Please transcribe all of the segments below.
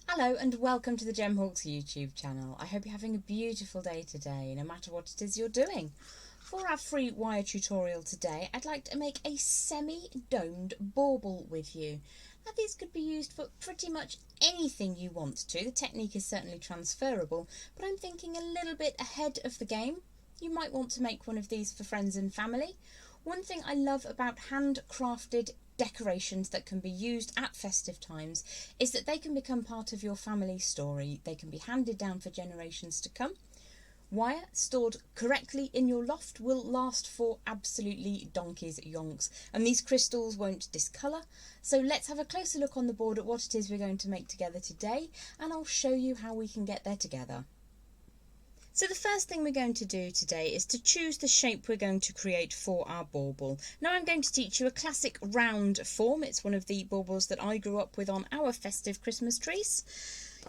Hello and welcome to the Gemhawks YouTube channel. I hope you're having a beautiful day today, no matter what it is you're doing. For our free wire tutorial today, I'd like to make a semi-domed bauble with you. Now these could be used for pretty much anything you want to. The technique is certainly transferable, but I'm thinking a little bit ahead of the game. You might want to make one of these for friends and family. One thing I love about handcrafted decorations that can be used at festive times is that they can become part of your family story. They can be handed down for generations to come. Wire stored correctly in your loft will last for absolutely donkey's yonks, and these crystals won't discolour. So let's have a closer look on the board at what it is we're going to make together today, and I'll show you how we can get there together. So the first thing we're going to do today is to choose the shape we're going to create for our bauble. Now I'm going to teach you a classic round form. It's one of the baubles that I grew up with on our festive Christmas trees.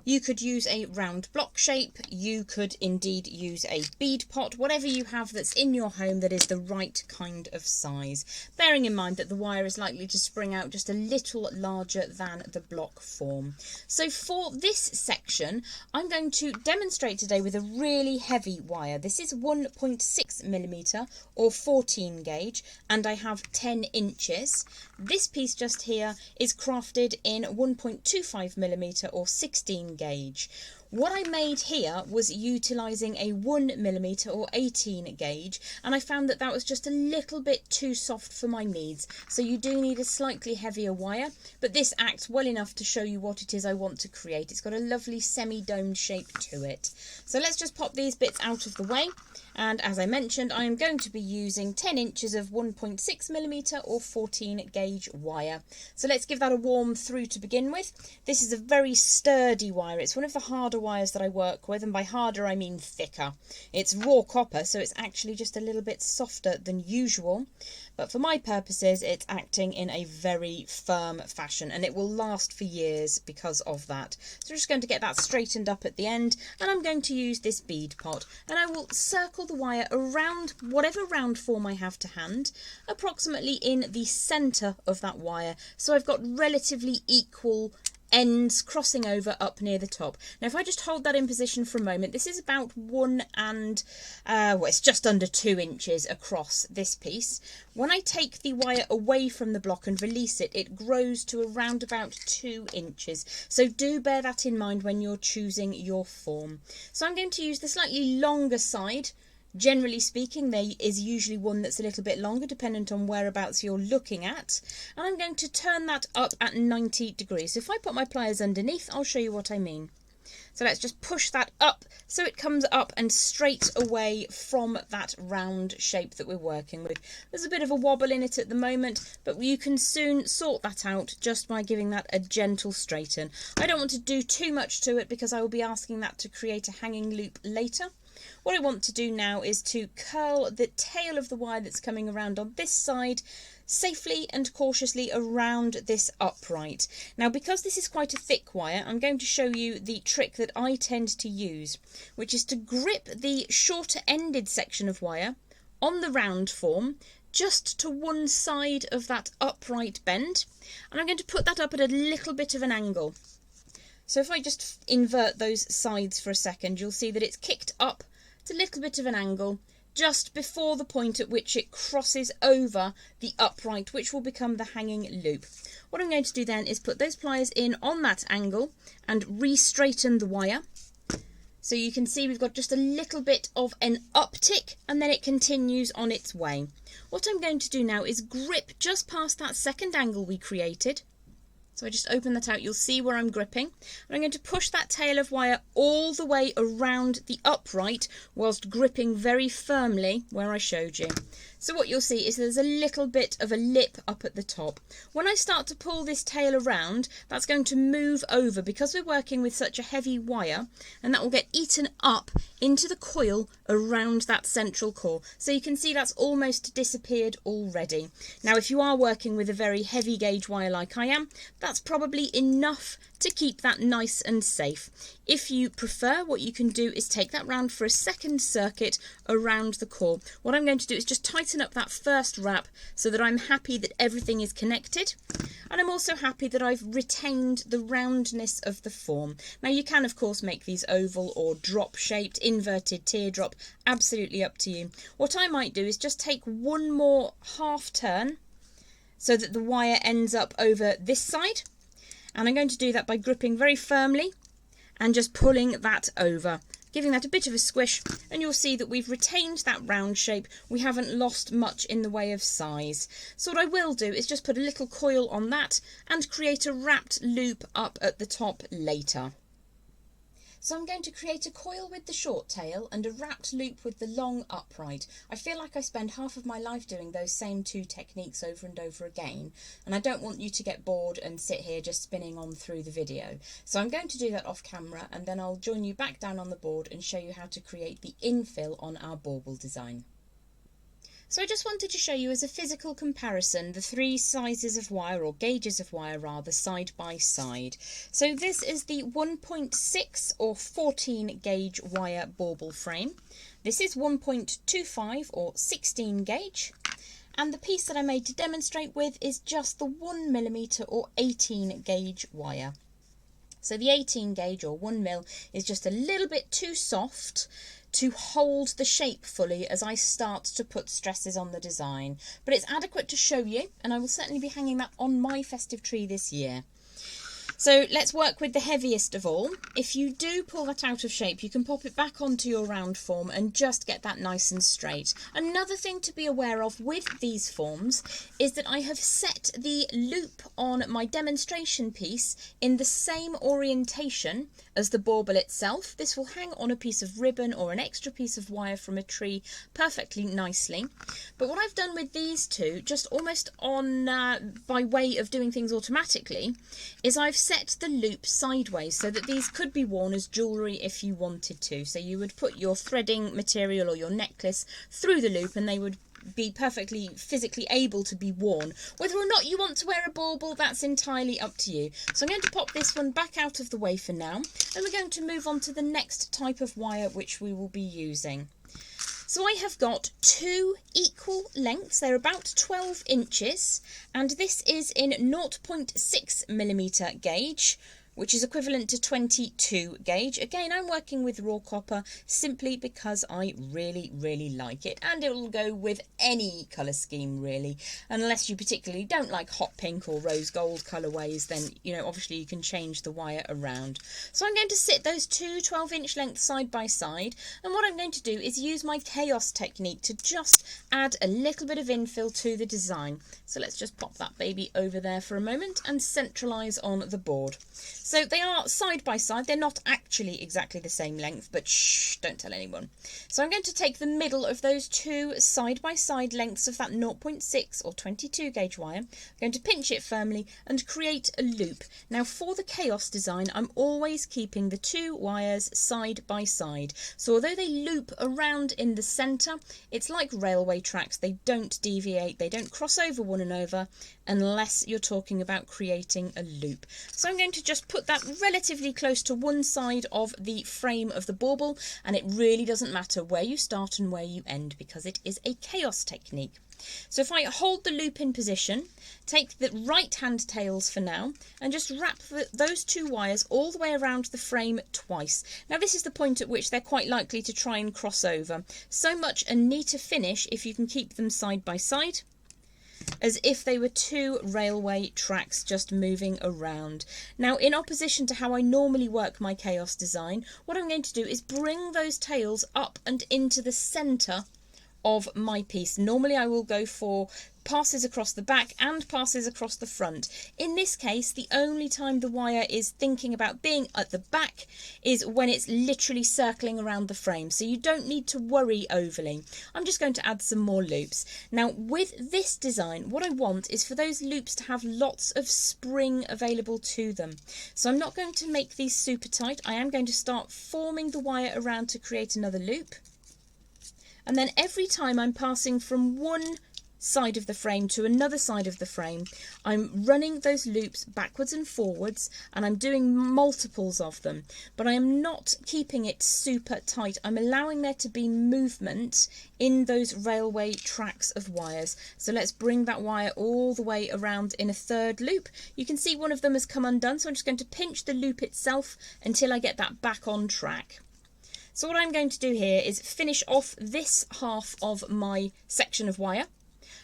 You could use a round block shape, you could indeed use a bead pot, whatever you have that's in your home that is the right kind of size, bearing in mind that the wire is likely to spring out just a little larger than the block form. So for this section, I'm going to demonstrate today with a really heavy wire. This is 1.6mm or 14 gauge, and I have 10 inches. This piece just here is crafted in 1.25mm or 16 gauge. What I made here was utilising a 1mm or 18 gauge, and I found that that was just a little bit too soft for my needs. So you do need a slightly heavier wire, but this acts well enough to show you what it is I want to create. It's got a lovely semi-domed shape to it. So let's just pop these bits out of the way. And as I mentioned, I am going to be using 10 inches of 1.6mm or 14 gauge wire. So let's give that a warm through to begin with. This is a very sturdy wire. It's one of the harder wires that I work with, and by harder I mean thicker. It's raw copper, so it's actually just a little bit softer than usual. But for my purposes, it's acting in a very firm fashion, and it will last for years because of that. So we're just going to get that straightened up at the end, and I'm going to use this bead pot, and I will circle the wire around whatever round form I have to hand, approximately in the centre of that wire, so I've got relatively equal ends crossing over up near the top. Now if I just hold that in position for a moment, this is about it's just under 2 inches across this piece. When I take the wire away from the block and release it, it grows to around about 2 inches. So do bear that in mind when you're choosing your form. So I'm going to use the slightly longer side. Generally speaking, there is usually one that's a little bit longer, dependent on whereabouts you're looking at. And I'm going to turn that up at 90 degrees. So if I put my pliers underneath, I'll show you what I mean. So let's just push that up so it comes up and straight away from that round shape that we're working with. There's a bit of a wobble in it at the moment, but you can soon sort that out just by giving that a gentle straighten. I don't want to do too much to it because I will be asking that to create a hanging loop later. What I want to do now is to curl the tail of the wire that's coming around on this side safely and cautiously around this upright. Now because this is quite a thick wire, I'm going to show you the trick that I tend to use, which is to grip the shorter ended section of wire on the round form just to one side of that upright bend, and I'm going to put that up at a little bit of an angle. So if I just invert those sides for a second, you'll see that it's kicked up at a little bit of an angle just before the point at which it crosses over the upright, which will become the hanging loop. What I'm going to do then is put those pliers in on that angle and re-straighten the wire. So you can see we've got just a little bit of an uptick, and then it continues on its way. What I'm going to do now is grip just past that second angle we created. So I just open that out, you'll see where I'm gripping. And I'm going to push that tail of wire all the way around the upright whilst gripping very firmly where I showed you. So what you'll see is there's a little bit of a lip up at the top. When I start to pull this tail around, that's going to move over because we're working with such a heavy wire, and that will get eaten up into the coil around that central core. So you can see that's almost disappeared already. Now if you are working with a very heavy gauge wire like I am, that's probably enough to keep that nice and safe. If you prefer, what you can do is take that round for a second circuit around the core. What I'm going to do is just tighten tighten up that first wrap so that I'm happy that everything is connected. And I'm also happy that I've retained the roundness of the form. Now you can of course make these oval or drop shaped, inverted teardrop, absolutely up to you. What I might do is just take one more half turn so that the wire ends up over this side. And I'm going to do that by gripping very firmly and just pulling that over, giving that a bit of a squish, and you'll see that we've retained that round shape. We haven't lost much in the way of size. So what I will do is just put a little coil on that and create a wrapped loop up at the top later. So I'm going to create a coil with the short tail and a wrapped loop with the long upright. I feel like I spend half of my life doing those same two techniques over and over again, and I don't want you to get bored and sit here just spinning on through the video. So I'm going to do that off camera, and then I'll join you back down on the board and show you how to create the infill on our bauble design. So I just wanted to show you as a physical comparison the three sizes of wire, or gauges of wire rather, side by side. So this is the 1.6 or 14 gauge wire bauble frame. This is 1.25 or 16 gauge. And the piece that I made to demonstrate with is just the 1mm or 18 gauge wire. So the 18 gauge or 1mm is just a little bit too soft to hold the shape fully as I start to put stresses on the design. But it's adequate to show you, and I will certainly be hanging that on my festive tree this year. So let's work with the heaviest of all. If you do pull that out of shape, you can pop it back onto your round form and just get that nice and straight. Another thing to be aware of with these forms is that I have set the loop on my demonstration piece in the same orientation as the bauble itself. This will hang on a piece of ribbon or an extra piece of wire from a tree perfectly nicely. But what I've done with these two, just almost on by way of doing things automatically, is I've set the loop sideways so that these could be worn as jewellery if you wanted to. So you would put your threading material or your necklace through the loop and they would be perfectly physically able to be worn. Whether or not you want to wear a bauble, that's entirely up to you. So I'm going to pop this one back out of the way for now, and we're going to move on to the next type of wire which we will be using. So I have got two equal lengths, they're about 12 inches, and this is in 0.6mm gauge, which is equivalent to 22 gauge. Again, I'm working with raw copper simply because I really, really like it, and it will go with any colour scheme really, unless you particularly don't like hot pink or rose gold colourways, then you know obviously you can change the wire around. So I'm going to sit those two 12-inch lengths side by side, and what I'm going to do is use my chaos technique to just add a little bit of infill to the design. So let's just pop that baby over there for a moment and centralise on the board. So they are side by side, they're not actually exactly the same length, but shh, don't tell anyone. So I'm going to take the middle of those two side by side lengths of that 0.6 or 22 gauge wire, I'm going to pinch it firmly and create a loop. Now for the chaos design, I'm always keeping the two wires side by side. So although they loop around in the centre, it's like railway tracks, they don't deviate, they don't cross over one another unless you're talking about creating a loop. So I'm going to just put that relatively close to one side of the frame of the bauble, and it really doesn't matter where you start and where you end because it is a chaos technique. So if I hold the loop in position, take the right hand tails for now, and just wrap those two wires all the way around the frame twice. Now this is the point at which they're quite likely to try and cross over. So much a neater finish if you can keep them side by side, as if they were two railway tracks just moving around. Now, in opposition to how I normally work my chaos design, what I'm going to do is bring those tails up and into the centre of my piece. Normally I will go for passes across the back and passes across the front. In this case, the only time the wire is thinking about being at the back is when it's literally circling around the frame, so you don't need to worry overly. I'm just going to add some more loops. Now with this design, what I want is for those loops to have lots of spring available to them. So I'm not going to make these super tight, I am going to start forming the wire around to create another loop. And then every time I'm passing from one side of the frame to another side of the frame, I'm running those loops backwards and forwards, and I'm doing multiples of them, but I am not keeping it super tight. I'm allowing there to be movement in those railway tracks of wires. So let's bring that wire all the way around in a third loop. You can see one of them has come undone, so I'm just going to pinch the loop itself until I get that back on track. So what I'm going to do here is finish off this half of my section of wire,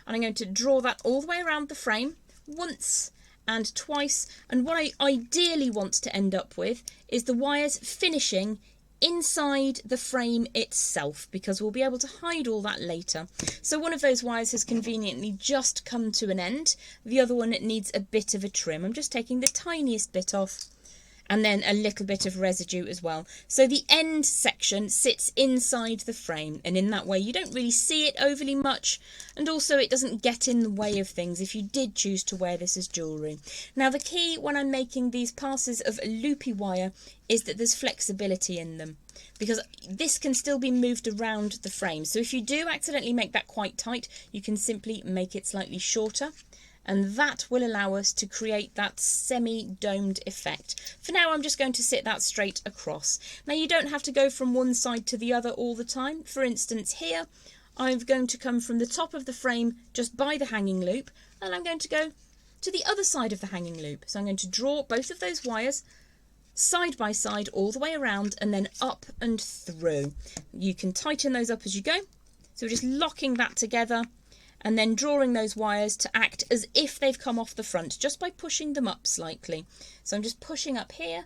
and I'm going to draw that all the way around the frame once and twice, and what I ideally want to end up with is the wires finishing inside the frame itself, because we'll be able to hide all that later. So one of those wires has conveniently just come to an end, the other one needs a bit of a trim. I'm just taking the tiniest bit off, and then a little bit of residue as well. So the end section sits inside the frame, and in that way you don't really see it overly much, and also it doesn't get in the way of things if you did choose to wear this as jewellery. Now the key when I'm making these passes of loopy wire is that there's flexibility in them, because this can still be moved around the frame. So if you do accidentally make that quite tight, you can simply make it slightly shorter, and that will allow us to create that semi-domed effect. For now, I'm just going to sit that straight across. Now, you don't have to go from one side to the other all the time. For instance, here, I'm going to come from the top of the frame just by the hanging loop, and I'm going to go to the other side of the hanging loop. So I'm going to draw both of those wires side by side all the way around, and then up and through. You can tighten those up as you go. So we're just locking that together, and then drawing those wires to act as if they've come off the front, just by pushing them up slightly. So I'm just pushing up here,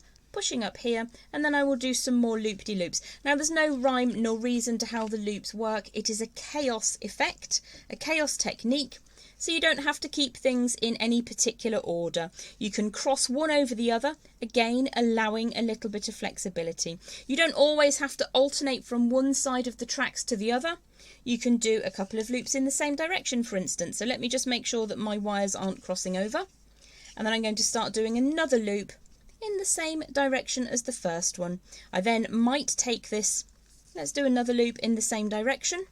and then I will do some more loop-de-loops. Now there's no rhyme nor reason to how the loops work. It is a chaos effect, a chaos technique, so you don't have to keep things in any particular order. You can cross one over the other, again allowing a little bit of flexibility. You don't always have to alternate from one side of the tracks to the other. You can do a couple of loops in the same direction, for instance. So let me just make sure that my wires aren't crossing over. And then I'm going to start doing another loop in the same direction as the first one. I then might take this, let's do another loop in the same direction,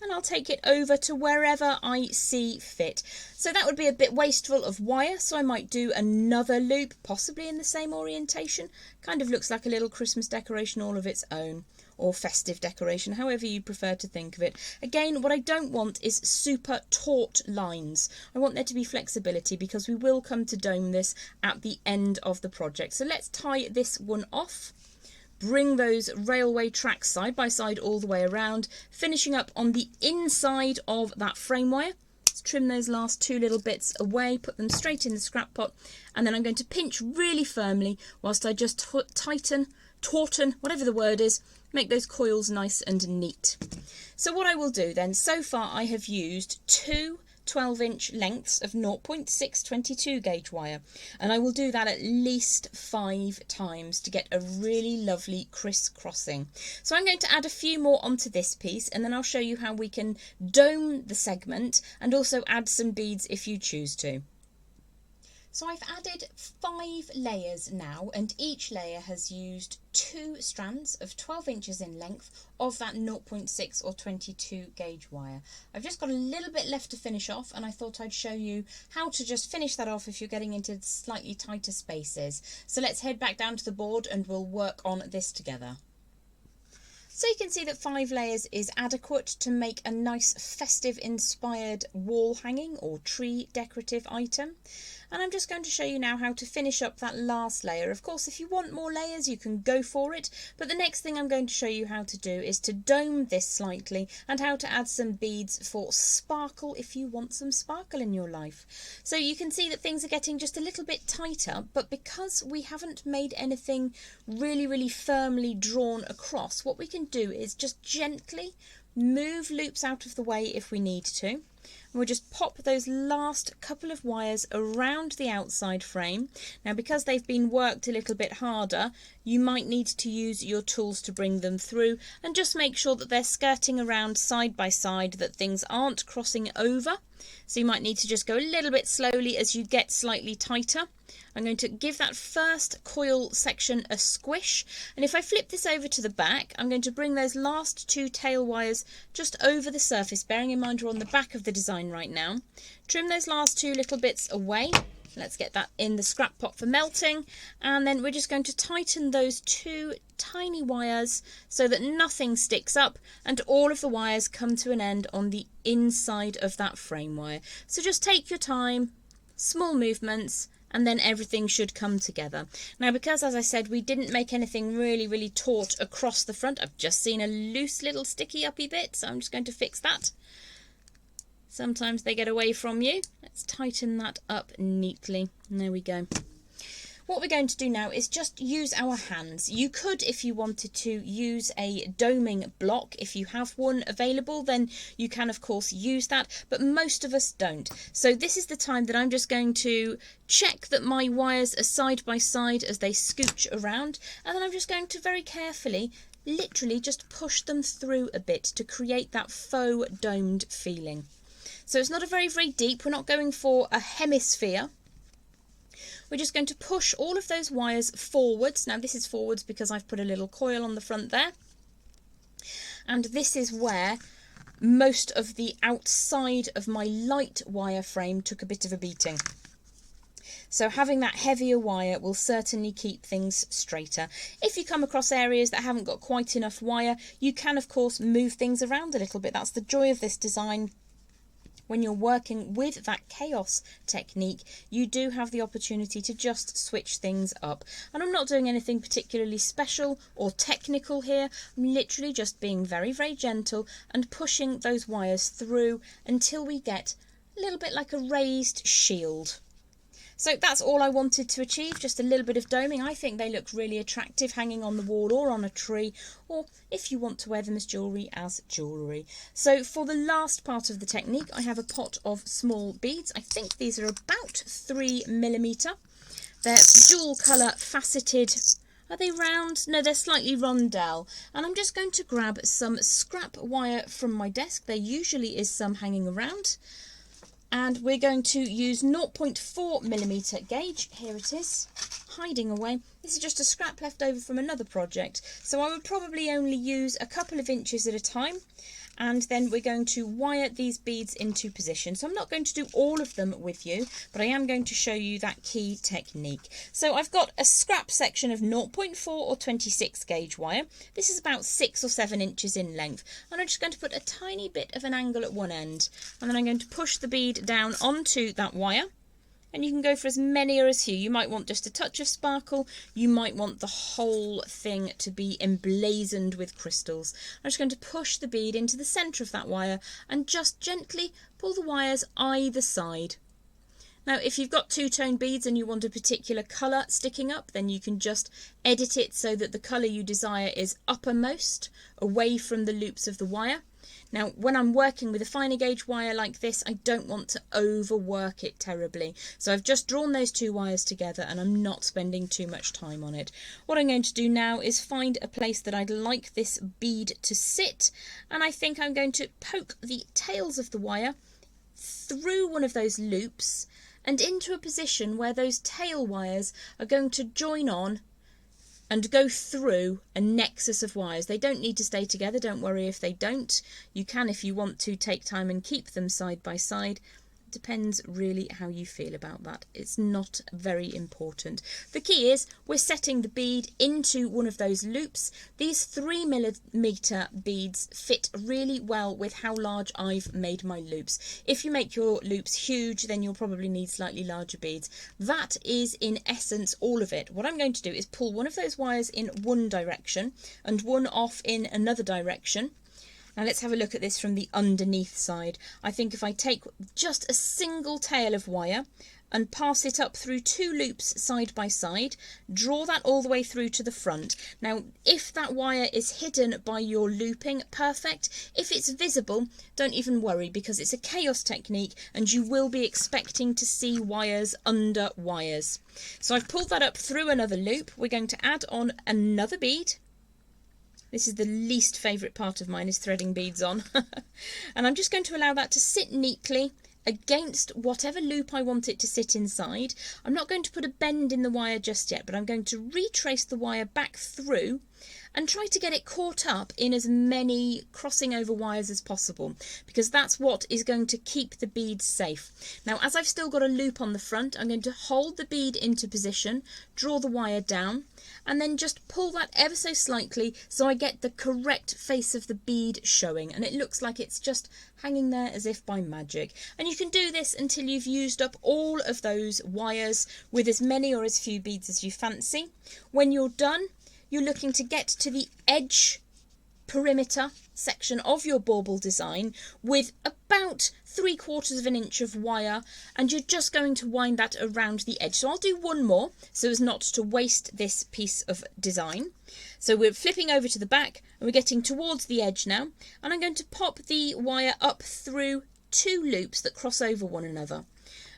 and I'll take it over to wherever I see fit. So that would be a bit wasteful of wire, so I might do another loop, possibly in the same orientation. Kind of looks like a little Christmas decoration all of its own, or festive decoration, however you prefer to think of it. Again, what I don't want is super taut lines. I want there to be flexibility, because we will come to dome this at the end of the project. So let's tie this one off. Bring those railway tracks side by side all the way around, finishing up on the inside of that frame wire. Let's trim those last two little bits away, put them straight in the scrap pot, and then I'm going to pinch really firmly whilst I just tauten, whatever the word is, make those coils nice and neat. So what I will do then, so far I have used two 12-inch lengths of 0.622 gauge wire, and I will do that at least 5 times to get a really lovely crisscrossing. So I'm going to add a few more onto this piece, and then I'll show you how we can dome the segment and also add some beads if you choose to. So I've added 5 layers now, and each layer has used 2 strands of 12 inches in length of that 0.6 or 22 gauge wire. I've just got a little bit left to finish off, and I thought I'd show you how to just finish that off if you're getting into slightly tighter spaces. So let's head back down to the board and we'll work on this together. So you can see that 5 layers is adequate to make a nice festive inspired wall hanging or tree decorative item. And I'm just going to show you now how to finish up that last layer. Of course, if you want more layers, you can go for it. But the next thing I'm going to show you how to do is to dome this slightly, and how to add some beads for sparkle if you want some sparkle in your life. So you can see that things are getting just a little bit tighter, but because we haven't made anything really firmly drawn across, what we can do is just gently move loops out of the way if we need to. And we'll just pop those last couple of wires around the outside frame. Now, because they've been worked a little bit harder, you might need to use your tools to bring them through, and just make sure that they're skirting around side by side, that things aren't crossing over. So you might need to just go a little bit slowly as you get slightly tighter. I'm going to give that first coil section a squish, and if I flip this over to the back, I'm going to bring those last 2 tail wires just over the surface, bearing in mind we're on the back of the design right now. Trim those last 2 little bits away. Let's get that in the scrap pot for melting, and then we're just going to tighten those 2 tiny wires so that nothing sticks up and all of the wires come to an end on the inside of that frame wire. So just take your time, small movements, and then everything should come together. Now, because as I said, we didn't make anything really taut across the front, I've just seen a loose little sticky uppy bit, so I'm just going to fix that. Sometimes they get away from you. Let's tighten that up neatly. There we go. What we're going to do now is just use our hands. You could, if you wanted to, use a doming block. If you have one available, then you can of course use that, but most of us don't. So this is the time that I'm just going to check that my wires are side by side as they scooch around, and then I'm just going to very carefully, literally just push them through a bit to create that faux domed feeling. So it's not a very deep, we're not going for a hemisphere. We're just going to push all of those wires forwards. Now this is forwards because I've put a little coil on the front there. And this is where most of the outside of my light wire frame took a bit of a beating. So having that heavier wire will certainly keep things straighter. If you come across areas that haven't got quite enough wire, you can of course move things around a little bit. That's the joy of this design. When you're working with that chaos technique, you do have the opportunity to just switch things up. And I'm not doing anything particularly special or technical here. I'm literally just being very gentle and pushing those wires through until we get a little bit like a raised shield. So that's all I wanted to achieve, just a little bit of doming. I think they look really attractive hanging on the wall or on a tree, or if you want to wear them as jewellery. So for the last part of the technique, I have a pot of small beads. I think these are about 3mm. They're dual colour faceted. Are they round? No, they're slightly rondelle. And I'm just going to grab some scrap wire from my desk. There usually is some hanging around. And we're going to use 0.4mm gauge. Here it is, hiding away. This is just a scrap left over from another project. So I would probably only use a couple of inches at a time. And then we're going to wire these beads into position. So I'm not going to do all of them with you, but I am going to show you that key technique. So I've got a scrap section of 0.4 or 26 gauge wire. This is about 6 or 7 inches in length. And I'm just going to put a tiny bit of an angle at one end. And then I'm going to push the bead down onto that wire. And you can go for as many or as few. You might want just a touch of sparkle. You might want the whole thing to be emblazoned with crystals. I'm just going to push the bead into the centre of that wire and just gently pull the wires either side. Now, if you've got two-tone beads and you want a particular colour sticking up, then you can just edit it so that the colour you desire is uppermost, away from the loops of the wire. Now, when I'm working with a finer gauge wire like this, I don't want to overwork it terribly. So I've just drawn those two wires together and I'm not spending too much time on it. What I'm going to do now is find a place that I'd like this bead to sit. And I think I'm going to poke the tails of the wire through one of those loops and into a position where those tail wires are going to join on and go through a nexus of wires. They don't need to stay together, don't worry if they don't. You can, if you want to, take time and keep them side by side. Depends really how you feel about that. It's not very important. The key is we're setting the bead into one of those loops. These 3mm beads fit really well with how large I've made my loops. If you make your loops huge, then you'll probably need slightly larger beads. That is in essence all of it. What I'm going to do is pull one of those wires in one direction and one off in another direction. Now let's have a look at this from the underneath side. I think if I take just a single tail of wire and pass it up through two loops side by side, draw that all the way through to the front. Now, if that wire is hidden by your looping, perfect. If it's visible, don't even worry because it's a chaos technique and you will be expecting to see wires under wires. So I've pulled that up through another loop. We're going to add on another bead. This is the least favourite part of mine, is threading beads on. And I'm just going to allow that to sit neatly against whatever loop I want it to sit inside. I'm not going to put a bend in the wire just yet, but I'm going to retrace the wire back through and try to get it caught up in as many crossing over wires as possible, because that's what is going to keep the bead safe. Now, as I've still got a loop on the front, I'm going to hold the bead into position, draw the wire down, and then just pull that ever so slightly so I get the correct face of the bead showing, and it looks like it's just hanging there as if by magic. And you can do this until you've used up all of those wires with as many or as few beads as you fancy. When you're done, you're looking to get to the edge perimeter section of your bauble design with about 3/4 of an inch of wire, and you're just going to wind that around the edge. So I'll do one more so as not to waste this piece of design. So we're flipping over to the back and we're getting towards the edge now, and I'm going to pop the wire up through 2 loops that cross over one another.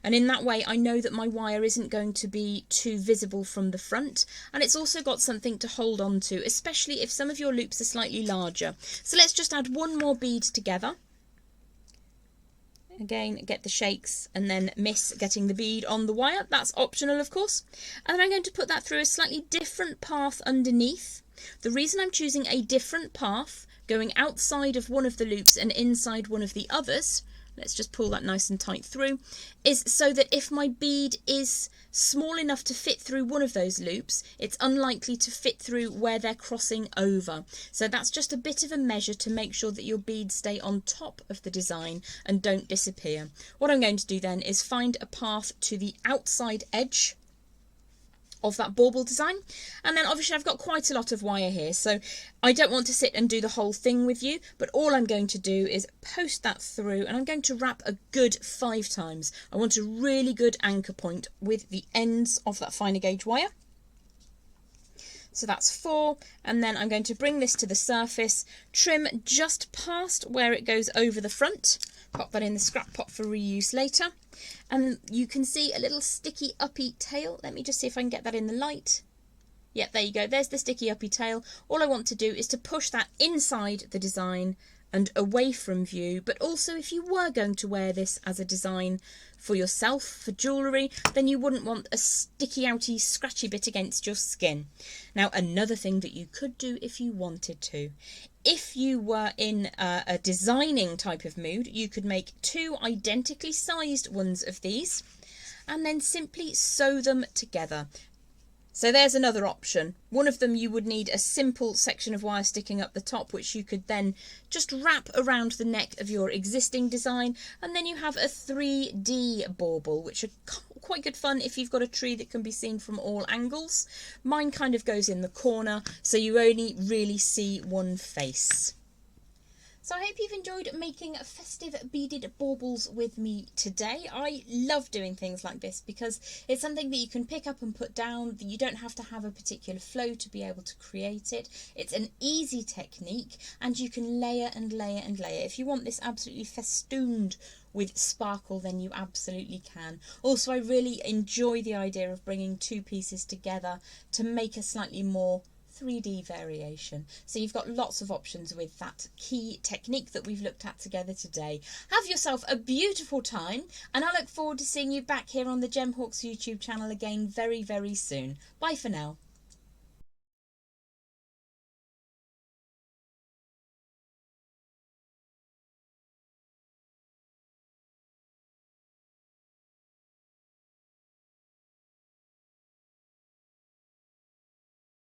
And in that way I know that my wire isn't going to be too visible from the front, and it's also got something to hold on to, especially if some of your loops are slightly larger. So let's just add one more bead together. Again, get the shakes and then miss getting the bead on the wire. That's optional, of course. And then I'm going to put that through a slightly different path underneath. The reason I'm choosing a different path, going outside of one of the loops and inside one of the others, let's just pull that nice and tight through, is so that if my bead is small enough to fit through one of those loops, it's unlikely to fit through where they're crossing over. So that's just a bit of a measure to make sure that your beads stay on top of the design and don't disappear. What I'm going to do then is find a path to the outside edge of that bauble design, and then obviously I've got quite a lot of wire here, so I don't want to sit and do the whole thing with you, but all I'm going to do is post that through, and I'm going to wrap a good 5 times. I want a really good anchor point with the ends of that finer gauge wire. So that's 4, and then I'm going to bring this to the surface, trim just past where it goes over the front, pop that in the scrap pot for reuse later, and you can see a little sticky uppy tail. Let me just see if I can get that in the light. Yep, there you go, there's the sticky uppy tail. All I want to do is to push that inside the design and away from view, but also if you were going to wear this as a design for yourself, for jewellery, then you wouldn't want a sticky outy scratchy bit against your skin. Now, another thing that you could do if you wanted to, if you were in a designing type of mood, you could make 2 identically sized ones of these and then simply sew them together. So there's another option. One of them you would need a simple section of wire sticking up the top, which you could then just wrap around the neck of your existing design, and then you have a 3D bauble, which are quite good fun if you've got a tree that can be seen from all angles. Mine kind of goes in the corner, so you only really see one face. So I hope you've enjoyed making festive beaded baubles with me today. I love doing things like this because it's something that you can pick up and put down, that you don't have to have a particular flow to be able to create it. It's an easy technique and you can layer and layer and layer. If you want this absolutely festooned with sparkle, then you absolutely can. Also, I really enjoy the idea of bringing 2 pieces together to make a slightly more 3D variation. So you've got lots of options with that key technique that we've looked at together today. Have yourself a beautiful time, and I look forward to seeing you back here on the Gemhawks YouTube channel again very, very soon. Bye for now.